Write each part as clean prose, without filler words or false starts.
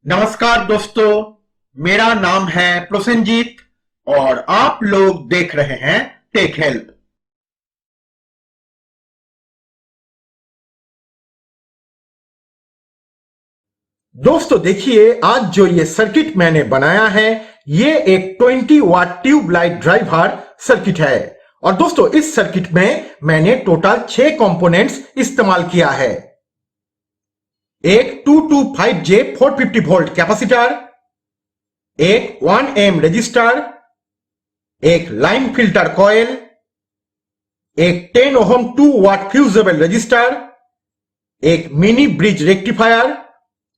नमस्कार दोस्तों, मेरा नाम है प्रोसेनजीत और आप लोग देख रहे हैं टेक हेल्प। दोस्तों देखिए, आज जो ये सर्किट मैंने बनाया है ये एक 20 वाट ट्यूबलाइट ड्राइवर सर्किट है। और दोस्तों इस सर्किट में मैंने टोटल 6 कंपोनेंट्स इस्तेमाल किया है। एक 225J 450 वोल्ट कैपेसिटर, एक 1 एम रजिस्टर, एक लाइन फिल्टर कॉइल, एक 10 ओहम 2 वाट फ्यूजेबल रजिस्टर, एक मिनी ब्रिज रेक्टिफायर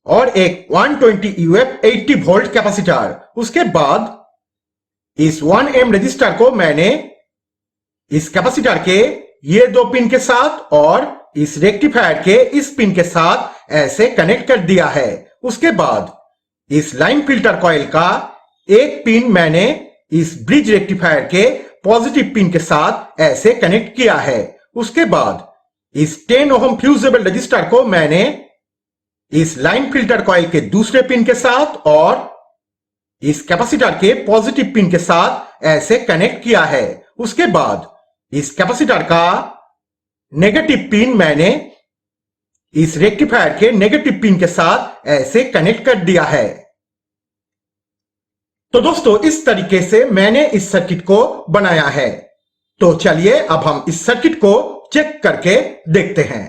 और एक 120 UF 80 वोल्ट कैपेसिटर। उसके बाद इस 1 एम रजिस्टर को मैंने इस कैपेसिटर के ये 2 पिन के साथ और इस रेक्टिफायर के इस पिन के साथ ऐसे कनेक्ट कर दिया है। उसके बाद इस लाइन फिल्टर कॉइल का एक पिन मैंने इस ब्रिज रेक्टिफायर के पॉजिटिव पिन के साथ ऐसे कनेक्ट किया है। उसके बाद इस 10 ओहम फ्यूजेबल रजिस्टर को मैंने इस लाइन फिल्टर कॉइल के दूसरे पिन के साथ और इस कैपेसिटर के पॉजिटिव पिन के साथ ऐसे कनेक्ट किया है। उसके बाद इस कैपेसिटर का नेगेटिव पिन मैंने इस रेक्टिफायर के नेगेटिव पिन के साथ ऐसे कनेक्ट कर दिया है। तो दोस्तों इस तरीके से मैंने इस सर्किट को बनाया है। तो चलिए अब हम इस सर्किट को चेक करके देखते हैं।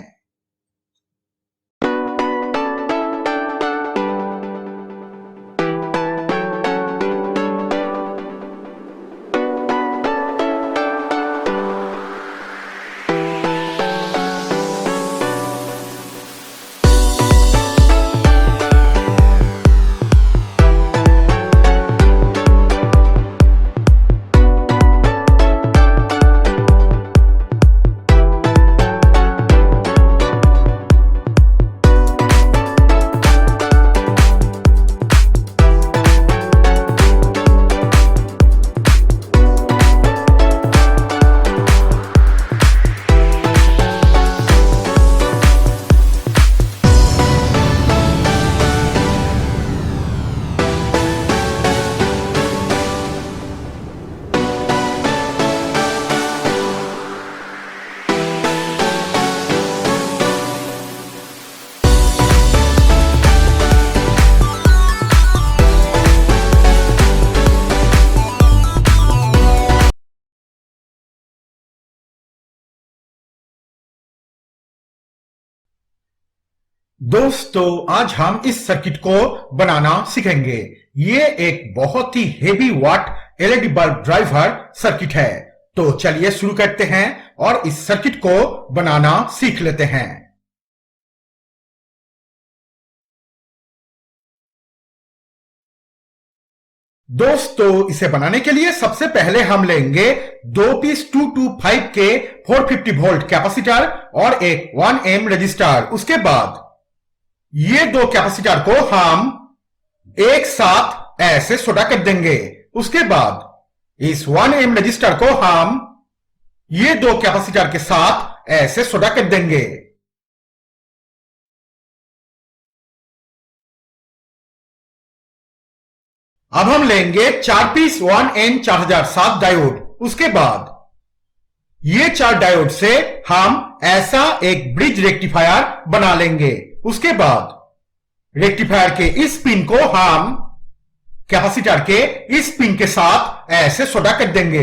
दोस्तों आज हम इस सर्किट को बनाना सीखेंगे। ये एक बहुत ही हेवी वाट एलईडी बल्ब ड्राइवर सर्किट है। तो चलिए शुरू करते हैं और इस सर्किट को बनाना सीख लेते हैं। दोस्तों इसे बनाने के लिए सबसे पहले हम लेंगे 2 पीस 225 के 450 वोल्ट कैपेसिटर और एक 1 एम रजिस्टर। उसके बाद ये 2 कैपेसिटर को हम एक साथ ऐसे सोल्डर कर देंगे। उसके बाद इस 1 एम रजिस्टर को हम ये 2 कैपेसिटर के साथ ऐसे सोल्डर कर देंगे। अब हम लेंगे 4 पीस 1N 4007 डायोड। उसके बाद ये 4 डायोड से हम ऐसा एक ब्रिज रेक्टिफायर बना लेंगे। उसके बाद रेक्टिफायर के इस पिन को हम कैपेसिटर के इस पिन के साथ ऐसे सोल्डर कर देंगे।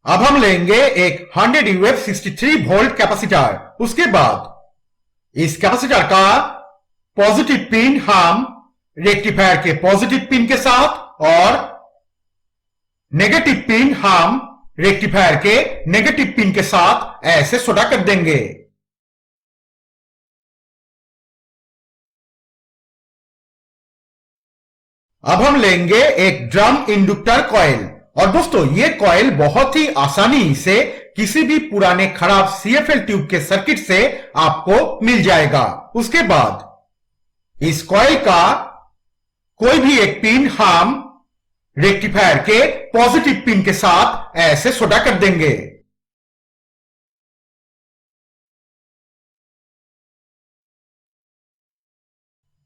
अब हम लेंगे एक 100 UF 63 वोल्ट कैपेसिटर। उसके बाद इस कैपेसिटर का पॉजिटिव पिन हम रेक्टिफायर के पॉजिटिव पिन के साथ और नेगेटिव पिन हम रेक्टिफायर के नेगेटिव पिन के साथ ऐसे सोल्डर कर देंगे। अब हम लेंगे एक ड्रम इंडक्टर कॉइल। और दोस्तों ये कॉइल बहुत ही आसानी से किसी भी पुराने खराब CFL ट्यूब के सर्किट से आपको मिल जाएगा। उसके बाद इस कॉइल का कोई भी एक पिन हम रेक्टिफायर के पॉजिटिव पिन के साथ ऐसे सोल्डर कर देंगे।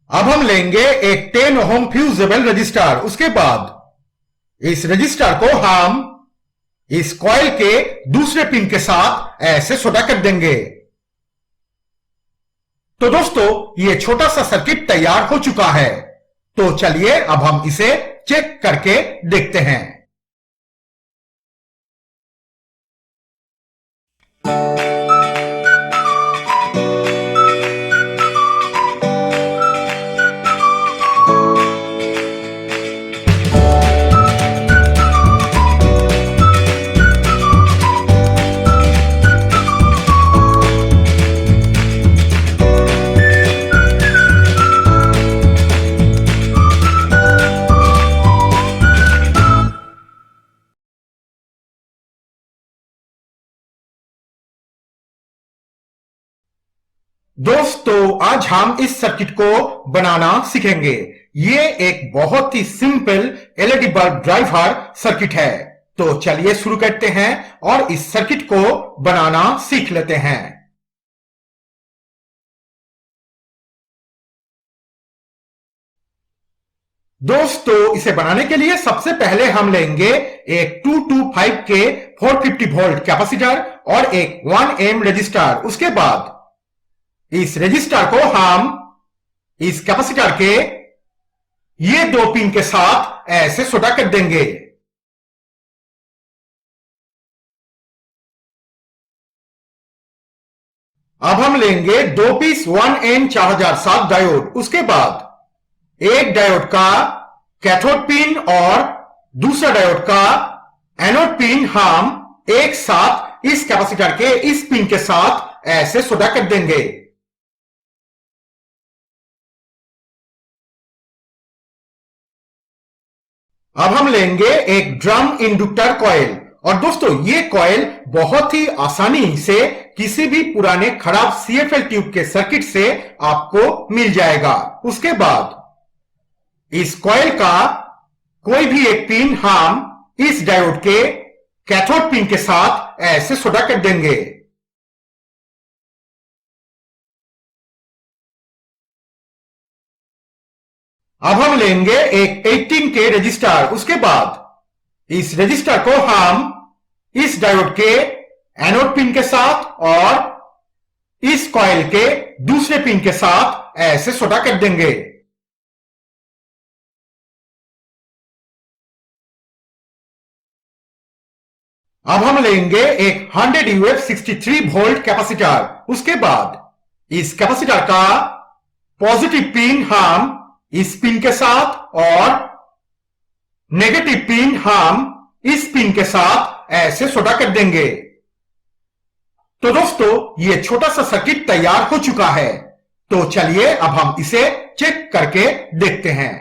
अब हम लेंगे एक 10 ओम फ्यूजेबल रजिस्टर। उसके बाद इस रजिस्टर को हम इस कॉइल के दूसरे पिन के साथ ऐसे सोल्डर कर देंगे। तो दोस्तों, ये छोटा सा सर्किट तैयार हो चुका है। तो चलिए अब हम इसे चेक करके देखते हैं। दोस्तों, आज हम इस सर्किट को बनाना सीखेंगे। ये एक बहुत ही simple LED bulb driver circuit है। तो चलिए शुरू करते हैं और इस सर्किट को बनाना सीख लेते हैं। दोस्तों, इसे बनाने के लिए सबसे पहले हम लेंगे एक 225 के 450 वोल्ट कैपेसिटर और एक 1 एम रजिस्टर। उसके बाद इस रजिस्टर को हम इस कैपेसिटर के ये दो पिन के साथ ऐसे सोल्डर कर देंगे। अब हम लेंगे 2 पीस 1N4007 डायोड। उसके बाद एक डायोड का कैथोड पिन और दूसरा डायोड का एनोड पिन हम एक साथ इस कैपेसिटर के इस पिन के साथ ऐसे सोल्डर कर देंगे। अब हम लेंगे एक ड्रम इंडक्टर कॉइल। और दोस्तों, ये कॉइल बहुत ही आसानी से किसी भी पुराने खराब सीएफएल ट्यूब के सर्किट से आपको मिल जाएगा। उसके बाद इस कॉइल का कोई भी एक पिन हम इस डायोड के कैथोड पिन के साथ ऐसे सोल्डर कर देंगे। अब हम लेंगे एक 18 के रजिस्टर। उसके बाद इस रजिस्टर को हम इस डायोड के एनोड पिन के साथ और इस कॉइल के दूसरे पिन के साथ ऐसे सोल्डर कर देंगे। अब हम लेंगे एक 100 UF 63 वोल्ट कैपेसिटर। उसके बाद इस कैपेसिटर का पॉजिटिव पिन हम इस पिन के साथ और नेगेटिव पिन हम इस पिन के साथ ऐसे सोल्डर कर देंगे। तो दोस्तों, ये छोटा सा सर्किट तैयार हो चुका है। तो चलिए अब हम इसे चेक करके देखते हैं।